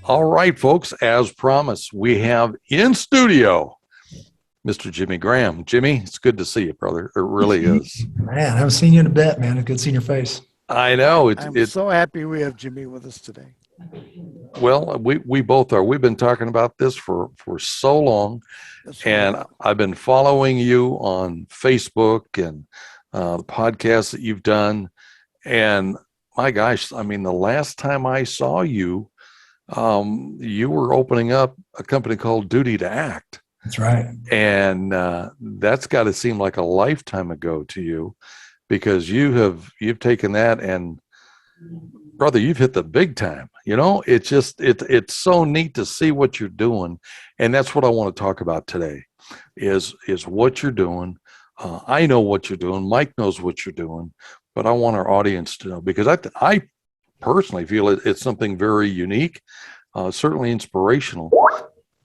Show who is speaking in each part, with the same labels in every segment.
Speaker 1: All right, folks, as promised, we have in studio Mr. Jimmy Graham. Jimmy, it's good to see you, brother. It really is.
Speaker 2: Man, I haven't seen you in a bit, man. It's good seeing your face.
Speaker 1: I know.
Speaker 3: I'm so happy we have Jimmy with us today.
Speaker 1: Well, we both are. We've been talking about this for so long, and I've been following you on Facebook and the podcasts that you've done. And my gosh, I mean, the last time I saw you, you were opening up a company called Duty to Act.
Speaker 2: That's right.
Speaker 1: And that's got to seem like a lifetime ago to you, because you've taken that and, brother, you've hit the big time. You know, it's just it's so neat to see what you're doing, and that's what I want to talk about today. Is what you're doing. I know what you're doing. Mike knows what you're doing, but I want our audience to know, because I personally feel it's something very unique, certainly inspirational.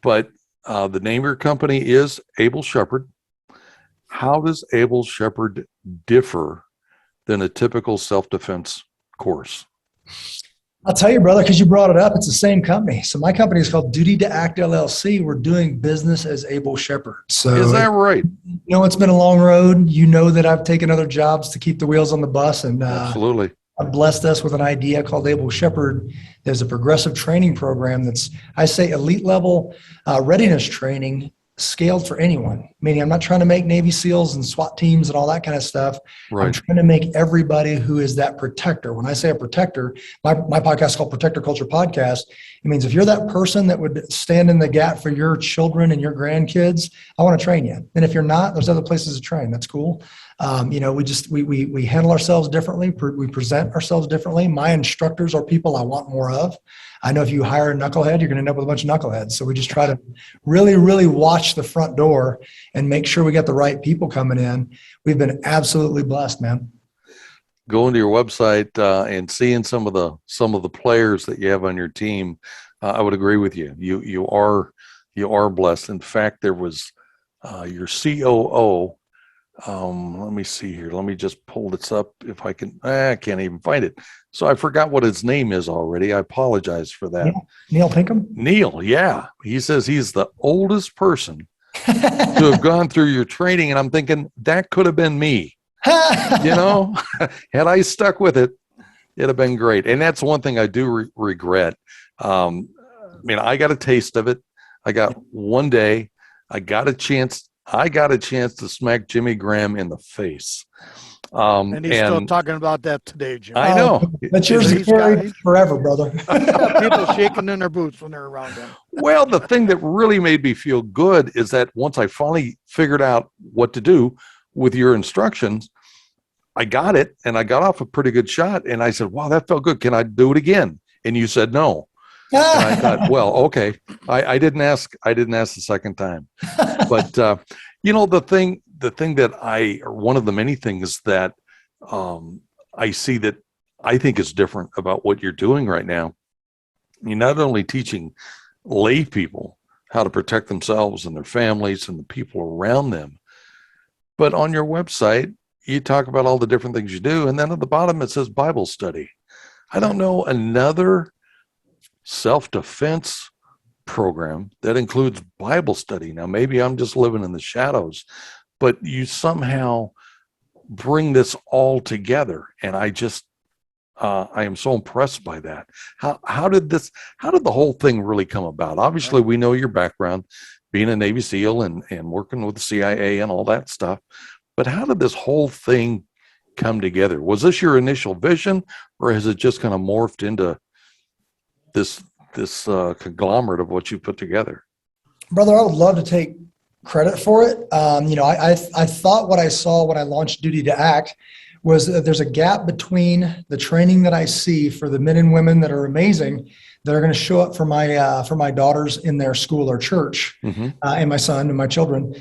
Speaker 1: But the name of your company is Able Shepherd. How does Able Shepherd differ than a typical self-defense course?
Speaker 2: I'll tell you, brother, because you brought it up. It's the same company. So my company is called Duty to Act LLC. We're doing business as Able Shepherd. So
Speaker 1: is that right?
Speaker 2: You know, it's been a long road. You know that I've taken other jobs to keep the wheels on the bus, and
Speaker 1: absolutely.
Speaker 2: God blessed us with an idea called Able Shepherd. There's a progressive training program that's, I say, elite level readiness training, scaled for anyone. Meaning, I'm not trying to make Navy SEALs and SWAT teams and all that kind of stuff.
Speaker 1: Right.
Speaker 2: I'm trying to make everybody who is that protector. When I say a protector, my podcast is called Protector Culture Podcast. It means if you're that person that would stand in the gap for your children and your grandkids, I want to train you. And if you're not, there's other places to train. That's cool. You know, we handle ourselves differently. We present ourselves differently. My instructors are people I want more of. I know if you hire a knucklehead, you're going to end up with a bunch of knuckleheads. So we just try to really, really watch the front door and make sure we got the right people coming in. We've been absolutely blessed, man.
Speaker 1: Going to your website and seeing some of the players that you have on your team, I would agree with you. You are blessed. In fact, there was your COO. Let me see here. Let me just pull this up if I can. I can't even find it. So I forgot what his name is already. I apologize for that.
Speaker 2: Neil Pinkham?
Speaker 1: Neil, yeah. He says he's the oldest person to have gone through your training. And I'm thinking that could have been me. You know, had I stuck with it, it'd have been great. And that's one thing I do regret. I mean, I got a taste of it. I got one day, I got a chance to smack Jimmy Graham in the face.
Speaker 3: And he's still talking about that today, Jim.
Speaker 1: I know.
Speaker 2: That's yours to carry forever, brother.
Speaker 3: People shaking in their boots when they're around him.
Speaker 1: Well, the thing that really made me feel good is that once I finally figured out what to do with your instructions, I got it, and I got off a pretty good shot. And I said, wow, that felt good. Can I do it again? And you said no. And I thought, well, okay. I didn't ask the second time. But you know, the thing that one of the many things that I see that I think is different about what you're doing right now, you're not only teaching lay people how to protect themselves and their families and the people around them, but on your website, you talk about all the different things you do. And then at the bottom, it says Bible study. I don't know another self-defense program that includes Bible study. Now, maybe I'm just living in the shadows, but you somehow bring this all together. And I am so impressed by that. How did the whole thing really come about? Obviously, we know your background, being a Navy SEAL and working with the CIA and all that stuff. But how did this whole thing come together? Was this your initial vision, or has it just kind of morphed into this conglomerate of what you put together?
Speaker 2: Brother, I would love to take credit for it. You know, I thought what I saw when I launched Duty to Act was that there's a gap between the training that I see for the men and women that are amazing, that are going to show up for my daughters in their school or church, and my son and my children.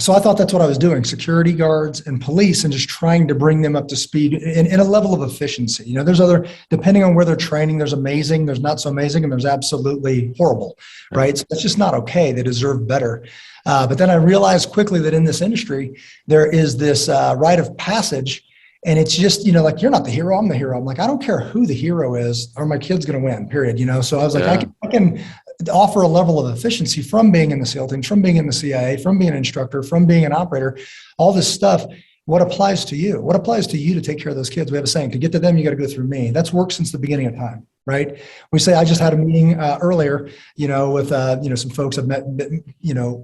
Speaker 2: So I thought that's what I was doing, security guards and police, and just trying to bring them up to speed in a level of efficiency. You know, there's depending on where they're training, there's amazing, there's not so amazing, and there's absolutely horrible, right? So that's just not okay. They deserve better. But then I realized quickly that in this industry, there is this rite of passage And it's just, like, you're not the hero, I'm the hero. I'm like, I don't care who the hero is, or my kid's going to win, period. So I was like, I can offer a level of efficiency from being in the SEAL teams, from being in the CIA, from being an instructor, from being an operator, all this stuff. What applies to you? What applies to you to take care of those kids? We have a saying, to get to them, you got to go through me. That's worked since the beginning of time, right? We say, I just had a meeting earlier, with, some folks I've met,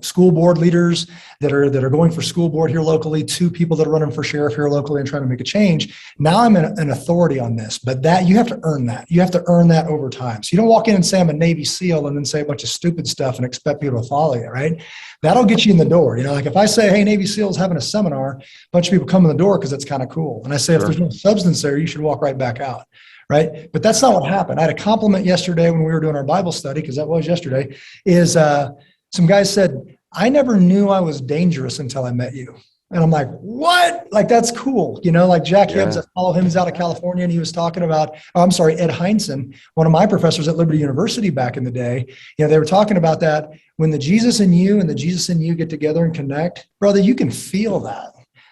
Speaker 2: school board leaders that are going for school board here locally, 2 people that are running for sheriff here locally and trying to make a change. Now I'm an authority on this, but that you have to earn that. You have to earn that over time. So you don't walk in and say, I'm a Navy SEAL and then say a bunch of stupid stuff and expect people to follow you, right? That'll get you in the door. Like if I say, hey, Navy SEALs having a seminar, a bunch of people come in the door because it's kind of cool. And I say, if there's no substance there, you should walk right back out. Right. But that's not what happened. I had a compliment yesterday when we were doing our Bible study, because that was yesterday, is some guys said, I never knew I was dangerous until I met you. And I'm like, what? Like, that's cool. Like Jack Hibbs, I follow him, he's out of California, and he was talking about, Ed Heinzen, one of my professors at Liberty University back in the day. They were talking about that when the Jesus in you and the Jesus in you get together and connect, brother, you can feel that.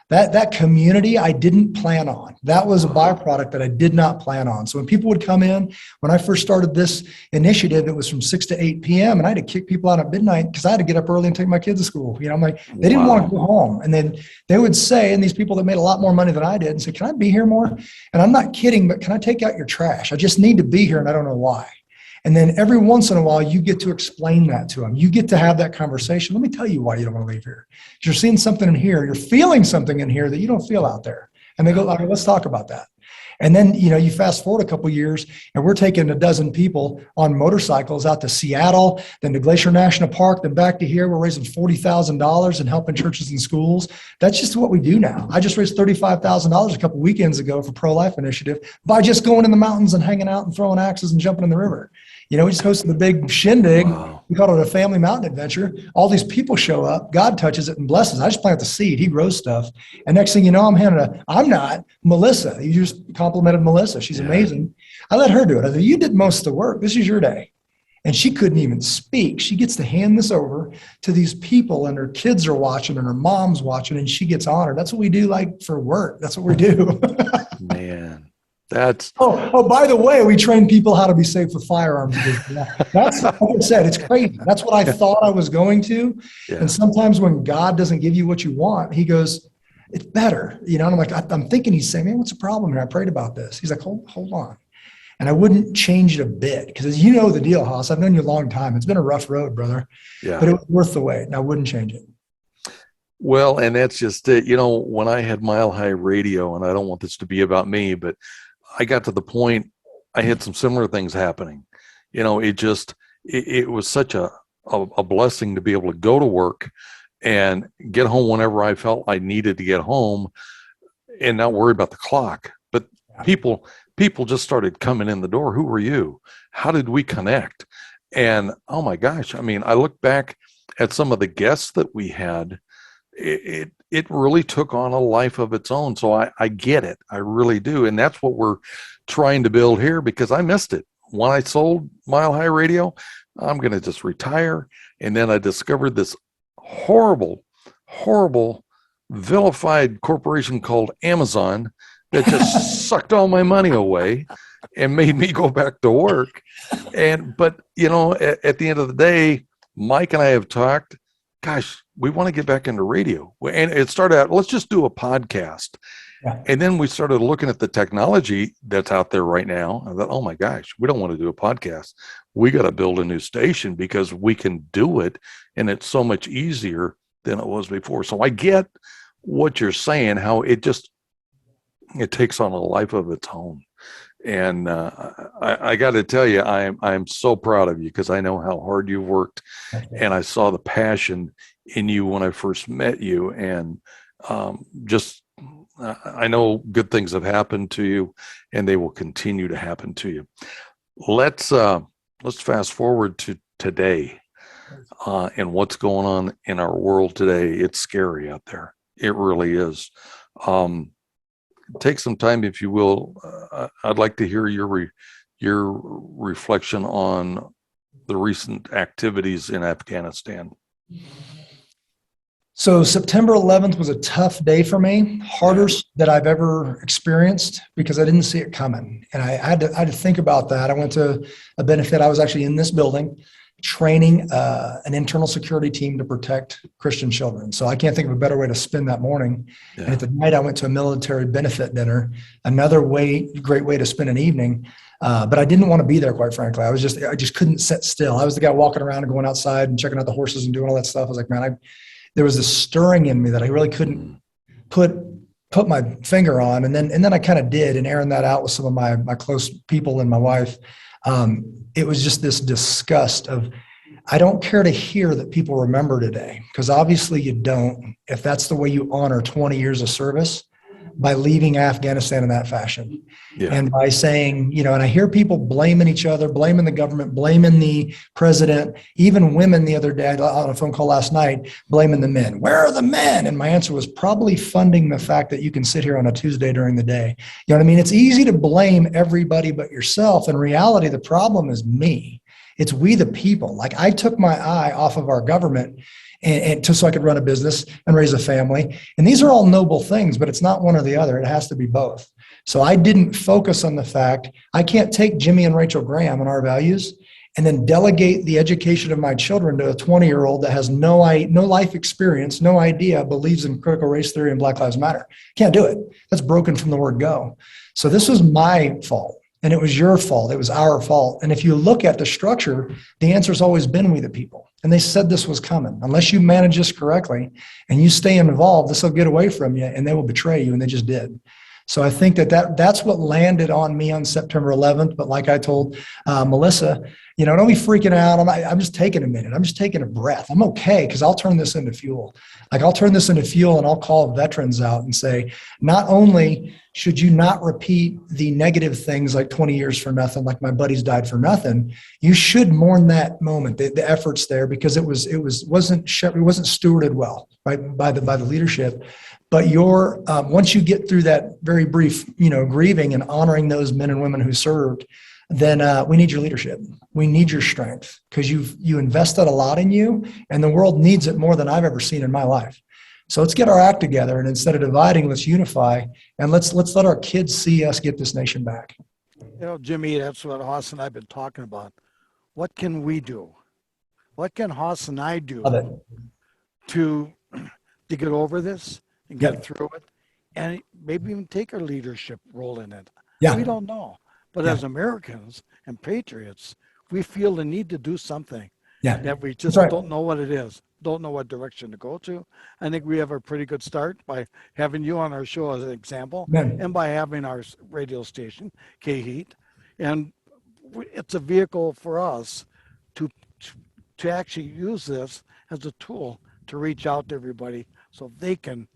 Speaker 2: That community I didn't plan on. That was a byproduct that I did not plan on. So when people would come in, when I first started this initiative, it was from 6 to 8 p.m. and I had to kick people out at midnight because I had to get up early and take my kids to school. I'm like, they didn't want to go home. And then they would say, and these people that made a lot more money than I did, and say, can I be here more? And I'm not kidding, but can I take out your trash? I just need to be here and I don't know why. And then every once in a while, you get to explain that to them. You get to have that conversation. Let me tell you why you don't want to leave here. Because you're seeing something in here. You're feeling something in here that you don't feel out there. And they go, okay, let's talk about that. And then, you fast forward a couple of years and we're taking a dozen people on motorcycles out to Seattle, then to Glacier National Park, then back to here. We're raising $40,000 and helping churches and schools. That's just what we do now. I just raised $35,000 a couple of weekends ago for Pro-Life Initiative by just going in the mountains and hanging out and throwing axes and jumping in the river. We just hosted the big shindig. Wow. We called it a family mountain adventure. All these people show up. God touches it and blesses. I just plant the seed. He grows stuff. And next thing you know, I'm not Melissa. You just complimented Melissa. She's amazing. I let her do it. I said, you did most of the work. This is your day. And she couldn't even speak. She gets to hand this over to these people, and her kids are watching and her mom's watching, and she gets honored. That's what we do, like, for work. That's what we do.
Speaker 1: Man. That's
Speaker 2: by the way, we train people how to be safe with firearms. That's, like I said, it's crazy. That's what I thought I was going to. Yeah. And sometimes when God doesn't give you what you want, he goes, it's better. And I'm like, I'm thinking he's saying, man, what's the problem here? I prayed about this. He's like, hold on. And I wouldn't change it a bit because you know the deal, Haas. I've known you a long time. It's been a rough road, brother. Yeah. But it was worth the wait, and I wouldn't change it.
Speaker 1: Well, and that's just it. When I had Mile High Radio, and I don't want this to be about me, but I got to the point, I had some similar things happening. It was such a blessing to be able to go to work and get home whenever I felt I needed to get home and not worry about the clock. But people just started coming in the door. Who were you? How did we connect? And oh my gosh, I look back at some of the guests that we had. It really took on a life of its own. So I get it. I really do. And that's what we're trying to build here, because I missed it. When I sold Mile High Radio, I'm going to just retire. And then I discovered this horrible, vilified corporation called Amazon that just sucked all my money away and made me go back to work. But at the end of the day, Mike and I have talked, gosh, we want to get back into radio. And it started out, let's just do a podcast. Yeah. And then we started looking at the technology that's out there right now. I thought, oh my gosh, we don't want to do a podcast. We got to build a new station because we can do it. And it's so much easier than it was before. So I get what you're saying, how it takes on a life of its own. And I got to tell you, I'm so proud of you, because I know how hard you've worked, and I saw the passion in you when I first met you, and I know good things have happened to you, and they will continue to happen to you. Let's fast forward to today, and what's going on in our world today. It's scary out there. It really is. Take some time, if you will. I'd like to hear your reflection on the recent activities in Afghanistan.
Speaker 2: So September 11th was a tough day for me, hardest that I've ever experienced because I didn't see it coming. And I had to think about that. I went to a benefit. I was actually in this building training an internal security team to protect Christian children. So I can't think of a better way to spend that morning. Yeah. And at the night, I went to a military benefit dinner, another great way to spend an evening. But I didn't want to be there, quite frankly. I just couldn't sit still. I was the guy walking around and going outside and checking out the horses and doing all that stuff. I was like, man, there was this stirring in me that I really couldn't put my finger on. And then I kind of did, and airing that out with some of my close people and my wife. It was just this disgust of, I don't care to hear that people remember today, because obviously you don't, if that's the way you honor 20 years of service, by leaving Afghanistan in that fashion. Yeah. And by saying, and I hear people blaming each other, blaming the government, blaming the president, even women the other day on a phone call last night, blaming the men. Where are the men? And my answer was probably funding the fact that you can sit here on a Tuesday during the day. You know what I mean? It's easy to blame everybody but yourself. In reality, the problem is me. It's we the people. Like, I took my eye off of our government and just so I could run a business and raise a family. And these are all noble things, but it's not one or the other. It has to be both. So I didn't focus on the fact I can't take Jimmy and Rachel Graham and our values and then delegate the education of my children to a 20-year-old that has no life experience, no idea, believes in critical race theory and Black Lives Matter. Can't do it. That's broken from the word go. So this was my fault. And it was your fault. It was our fault. And if you look at the structure, the answer's always been we the people. And they said this was coming. Unless you manage this correctly and you stay involved, this will get away from you and they will betray you. And they just did. So I think that's what landed on me on September 11th. But like I told Melissa, don't be freaking out. I'm just taking a minute. I'm just taking a breath. I'm okay, because I'll turn this into fuel. I'll turn this into fuel, and I'll call veterans out and say, not only should you not repeat the negative things like 20 years for nothing, like my buddies died for nothing, you should mourn that moment, the efforts there, because it wasn't stewarded well, right, by the leadership. But once you get through that very brief, grieving and honoring those men and women who served, then we need your leadership. We need your strength, because you invested a lot in you, and the world needs it more than I've ever seen in my life. So let's get our act together, and instead of dividing, let's unify, and let's let our kids see us get this nation back.
Speaker 3: Jimmy, that's what Hoss and I have been talking about. What can we do? What can Hoss and I do to get over this and get through it, and maybe even take our leadership role in it? Yeah. We don't know. But as Americans and patriots, we feel the need to do something that we just don't know what it is, don't know what direction to go to. I think we have a pretty good start by having you on our show as an example, and by having our radio station, K-Heat. And it's a vehicle for us to actually use this as a tool to reach out to everybody so they can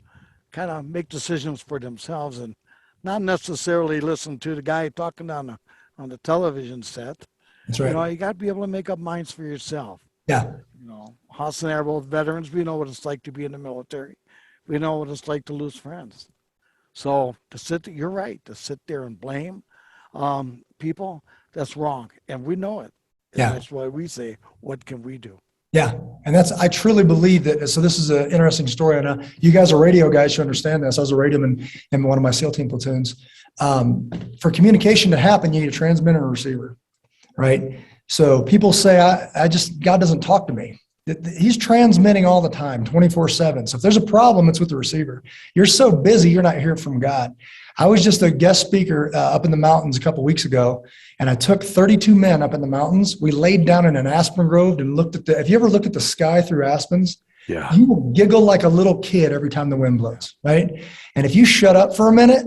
Speaker 3: kind of make decisions for themselves and not necessarily listen to the guy talking on the television set. That's right. You got to be able to make up minds for yourself. Yeah. Hoss and I are both veterans. We know what it's like to be in the military. We know what it's like to lose friends. So you're right, to sit there and blame people, that's wrong. And we know it. And that's why we say, what can we do?
Speaker 2: Yeah. And I truly believe that. So this is an interesting story. And you guys are radio guys, you understand this. I was a radioman in one of my SEAL team platoons. For communication to happen, you need a transmitter and a receiver, right? So people say, God doesn't talk to me. He's transmitting all the time, 24/7. So if there's a problem, it's with the receiver. You're so busy, you're not hearing from God. I was just a guest speaker up in the mountains a couple of weeks ago, and I took 32 men up in the mountains. We laid down in an aspen grove and looked at if you ever look at the sky through aspens, you will giggle like a little kid every time the wind blows, right? And if you shut up for a minute,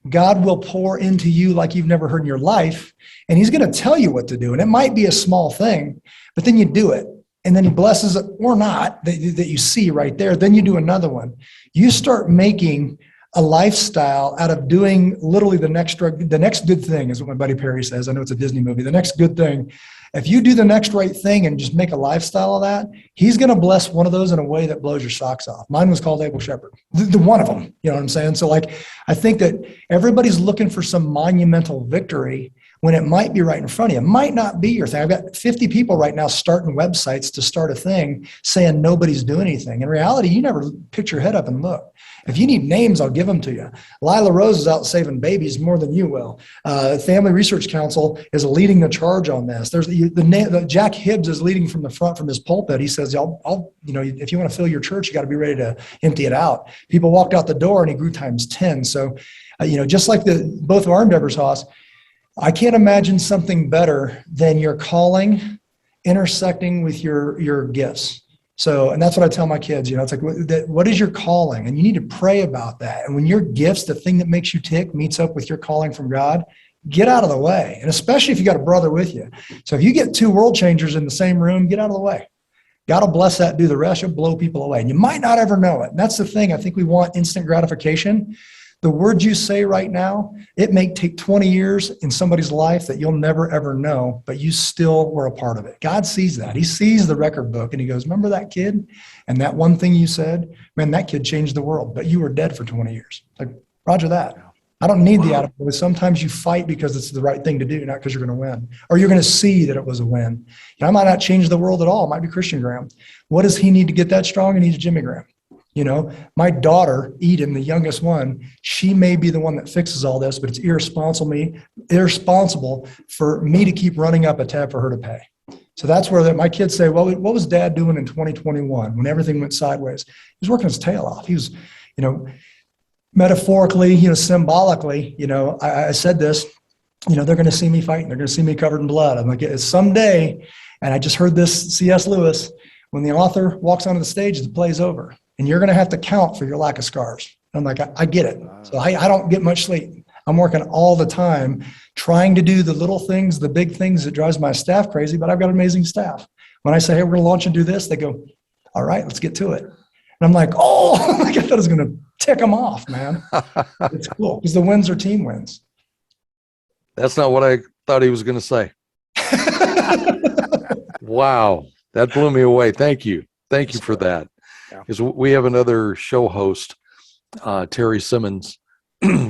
Speaker 2: God will pour into you like you've never heard in your life, and he's going to tell you what to do. And it might be a small thing, but then you do it. And then he blesses it or not that you see right there. Then you do another one. You start making a lifestyle out of doing literally the next good thing is what my buddy Perry says. I know it's a Disney movie, the next good thing. If you do the next right thing and just make a lifestyle of that, he's going to bless one of those in a way that blows your socks off. Mine was called Abel Shepherd, the one of them, you know what I'm saying? So like, I think that everybody's looking for some monumental victory when it might be right in front of you. It might not be your thing. I've got 50 people right now starting websites to start a thing saying nobody's doing anything. In reality, you never pick your head up and look. If you need names, I'll give them to you. Lila Rose is out saving babies more than you will. Family Research Council is leading the charge on this. There's the Jack Hibbs is leading from the front from his pulpit. He says, if you want to fill your church, you got to be ready to empty it out. People walked out the door and he grew times 10. So, just like both of our endeavors, Haas, I can't imagine something better than your calling intersecting with your gifts. So, and that's what I tell my kids, it's like, what is your calling? And you need to pray about that. And when your gifts, the thing that makes you tick, meets up with your calling from God, get out of the way. And especially if you got a brother with you. So if you get two world changers in the same room, get out of the way. God will bless that, do the rest. You'll blow people away. And you might not ever know it. And that's the thing. I think we want instant gratification. The words you say right now, it may take 20 years in somebody's life that you'll never, ever know, but you still were a part of it. God sees that. He sees the record book and he goes, remember that kid? And that one thing you said, man, that kid changed the world, but you were dead for 20 years. Like, Roger that. I don't need the attaboy. Sometimes you fight because it's the right thing to do, not because you're going to win, or you're going to see that it was a win. I might not change the world at all. It might be Christian Graham. What does he need to get that strong? He needs Jimmy Graham. My daughter, Eden, the youngest one, she may be the one that fixes all this, but it's irresponsible for me to keep running up a tab for her to pay. So that's where my kids say, well, what was Dad doing in 2021 when everything went sideways? He was working his tail off. He was, metaphorically, symbolically, I said this, they're going to see me fighting. They're going to see me covered in blood. I'm like, it's someday, and I just heard this C.S. Lewis, when the author walks onto the stage, the play's over. And you're going to have to count for your lack of scars. I'm like, I get it. So I don't get much sleep. I'm working all the time, trying to do the little things, the big things that drives my staff crazy, but I've got amazing staff. When I say, hey, we're going to launch and do this, they go, all right, let's get to it. And I'm like, oh, I thought I was going to tick them off, man. It's cool because the wins are team wins.
Speaker 1: That's not what I thought he was going to say. Wow. That blew me away. Thank you. Thank you for that. Because we have another show host, Terry Simmons.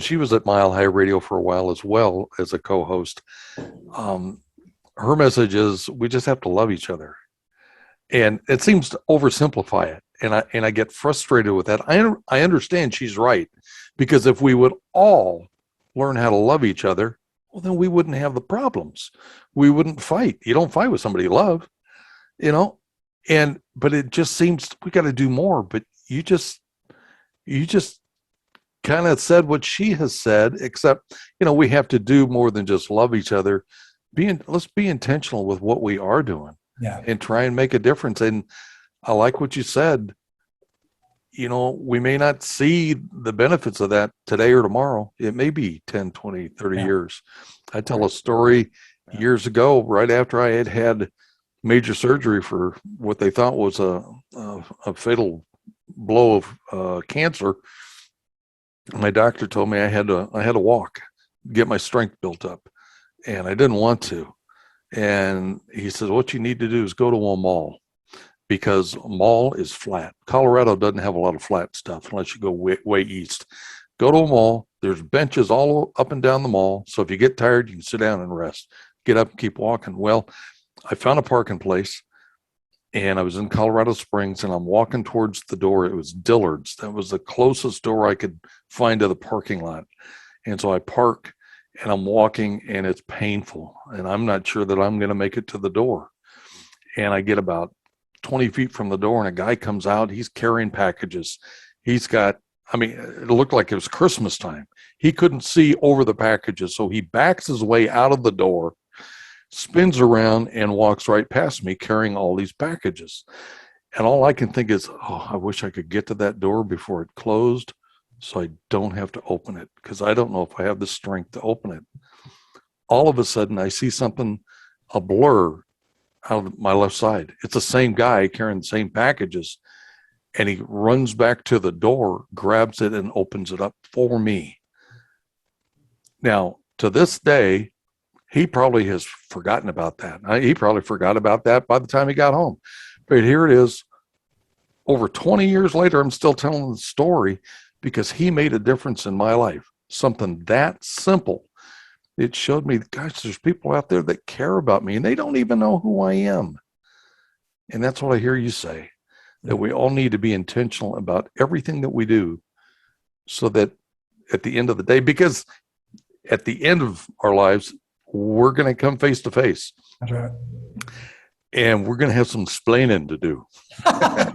Speaker 1: She was at Mile High Radio for a while as well as a co-host. Her message is we just have to love each other. And it seems to oversimplify it. And I get frustrated with that. I understand she's right. Because if we would all learn how to love each other, well, then we wouldn't have the problems. We wouldn't fight. You don't fight with somebody you love, but it just seems we got to do more. But you just kind of said what she has said, except, we have to do more than just love each other. Let's be intentional with what we are doing and try and make a difference. And I like what you said. We may not see the benefits of that today or tomorrow. It may be 10, 20, 30 years. I tell a story years ago, right after I had major surgery for what they thought was a fatal blow of cancer. My doctor told me I had to walk, get my strength built up, and I didn't want to. And he said, what you need to do is go to a mall, because a mall is flat. Colorado doesn't have a lot of flat stuff unless you go way east. Go to a mall. There's benches all up and down the mall. So if you get tired, you can sit down and rest. Get up and keep walking. Well, I found a parking place, and I was in Colorado Springs, and I'm walking towards the door. It was Dillard's. That was the closest door I could find to the parking lot. And so I park, and I'm walking, and it's painful. And I'm not sure that I'm going to make it to the door. And I get about 20 feet from the door, and a guy comes out. He's carrying packages. He's got, it looked like it was Christmas time. He couldn't see over the packages, so he backs his way out of the door, spins around, and walks right past me carrying all these packages. And all I can think is, I wish I could get to that door before it closed so I don't have to open it, because I don't know if I have the strength to open it. All of a sudden, I see something, a blur out of my left side. It's the same guy carrying the same packages. And he runs back to the door, grabs it, and opens it up for me. Now, to this day, he probably has forgotten about that. He probably forgot about that by the time he got home. But here it is. Over 20 years later, I'm still telling the story because he made a difference in my life. Something that simple. It showed me, gosh, there's people out there that care about me and they don't even know who I am. And that's what I hear you say, that we all need to be intentional about everything that we do so that at the end of the day, because at the end of our lives, we're going to come face to face.
Speaker 2: That's right.
Speaker 1: And we're going to have some explaining to do.
Speaker 2: I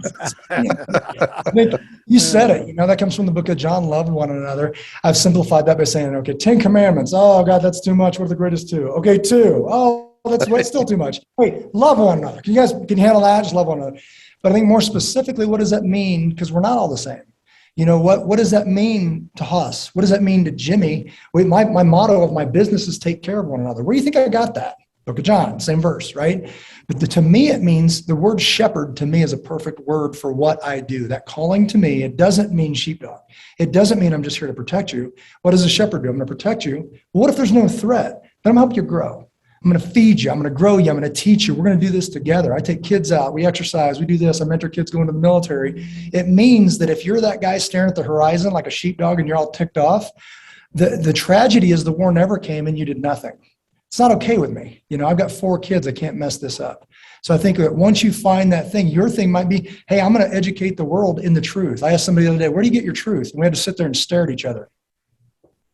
Speaker 2: think you said it. You know, that comes from the book of John, love one another. I've simplified that by saying, okay, 10 commandments. Oh, God, that's too much. What are the greatest two? Okay, 2. Oh, that's still too much. Wait, love one another. Can you handle that? Just love one another. But I think more specifically, what does that mean? Because we're not all the same. You know, what does that mean to us? What does that mean to Jimmy? My motto of my business is take care of one another. Where do you think I got that? Book of John, same verse, right? But to me, it means the word shepherd to me is a perfect word for what I do. That calling to me, it doesn't mean sheepdog. It doesn't mean I'm just here to protect you. What does a shepherd do? I'm going to protect you. Well, what if there's no threat? Then I'm going to help you grow. I'm going to feed you. I'm going to grow you. I'm going to teach you. We're going to do this together. I take kids out. We exercise. We do this. I mentor kids going to the military. It means that if you're that guy staring at the horizon like a sheepdog and you're all ticked off, the tragedy is the war never came and you did nothing. It's not okay with me. You know, I've got 4 kids. I can't mess this up. So I think that once you find that thing, your thing might be, hey, I'm going to educate the world in the truth. I asked somebody the other day, where do you get your truth? And we had to sit there and stare at each other.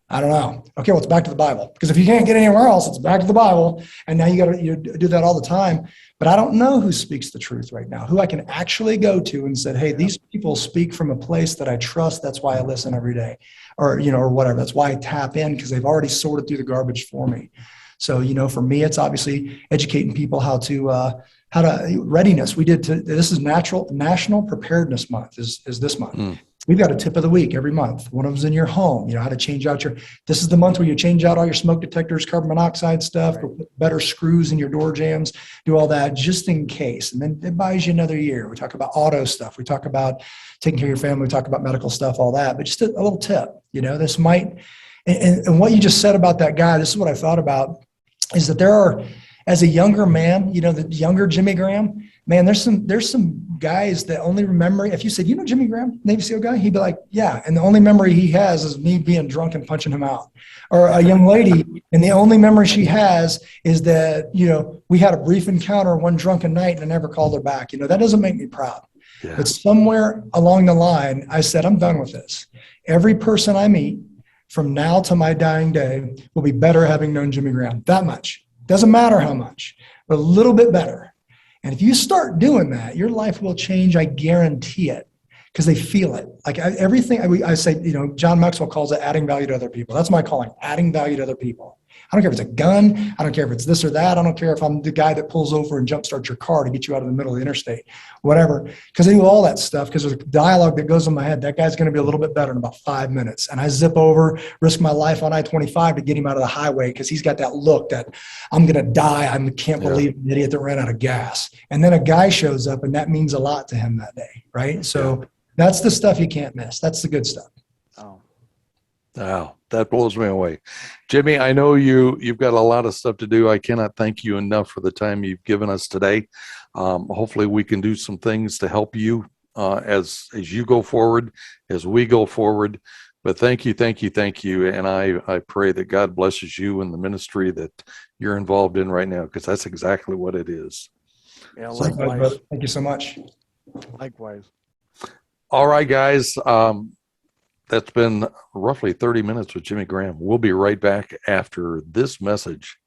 Speaker 2: I don't know. Okay, well, it's back to the Bible. Because if you can't get anywhere else, it's back to the Bible. And now you do that all the time. But I don't know who speaks the truth right now, who I can actually go to and say, hey, these people speak from a place that I trust. That's why I listen every day, or, you know, or whatever. That's why I tap in, because they've already sorted through the garbage for me. So, you know, for me, it's obviously educating people how to readiness. This is National Preparedness Month is this month. We've got a tip of the week every month. One of them's in your home, you know, how to change out this is the month where you change out all your smoke detectors, carbon monoxide stuff, right. Put better screws in your door jams, do all that just in case. And then it buys you another year. We talk about auto stuff. We talk about taking care of your family. We talk about medical stuff, all that, but just a little tip, you know, this might, and what you just said about that guy, this is what I thought about, is that there are, as a younger man, you know, the younger Jimmy Graham, man, there's some guys that only remember, if you said, you know Jimmy Graham, Navy SEAL guy, he'd be like, yeah. And the only memory he has is me being drunk and punching him out. Or a young lady, and the only memory she has is that, you know, we had a brief encounter one drunken night and I never called her back. You know, that doesn't make me proud. Yeah. But somewhere along the line, I said, I'm done with this. Every person I meet from now to my dying day will be better having known Jimmy Graham. That much. Doesn't matter how much, but a little bit better. And if you start doing that, your life will change. I guarantee it, because they feel it. Like everything I say, you know, John Maxwell calls it adding value to other people. That's my calling, adding value to other people. I don't care if it's a gun. I don't care if it's this or that. I don't care if I'm the guy that pulls over and jumpstarts your car to get you out of the middle of the interstate, whatever. Because they do all that stuff because there's a dialogue that goes in my head. That guy's going to be a little bit better in about 5 minutes. And I zip over, risk my life on I-25 to get him out of the highway because he's got that look that I'm going to die. I can't believe an idiot that ran out of gas. And then a guy shows up and that means a lot to him that day, right? So that's the stuff you can't miss. That's the good stuff.
Speaker 1: Wow, that blows me away. Jimmy, I know you've got a lot of stuff to do. I cannot thank you enough for the time you've given us today. Hopefully we can do some things to help you as you go forward, as we go forward. But thank you. And I pray that God blesses you and the ministry that you're involved in right now, because that's exactly what it is.
Speaker 3: Yeah, likewise.
Speaker 2: Thank you so much.
Speaker 3: Likewise.
Speaker 1: All right, guys. That's been roughly 30 minutes with Jimmy Graham. We'll be right back after this message.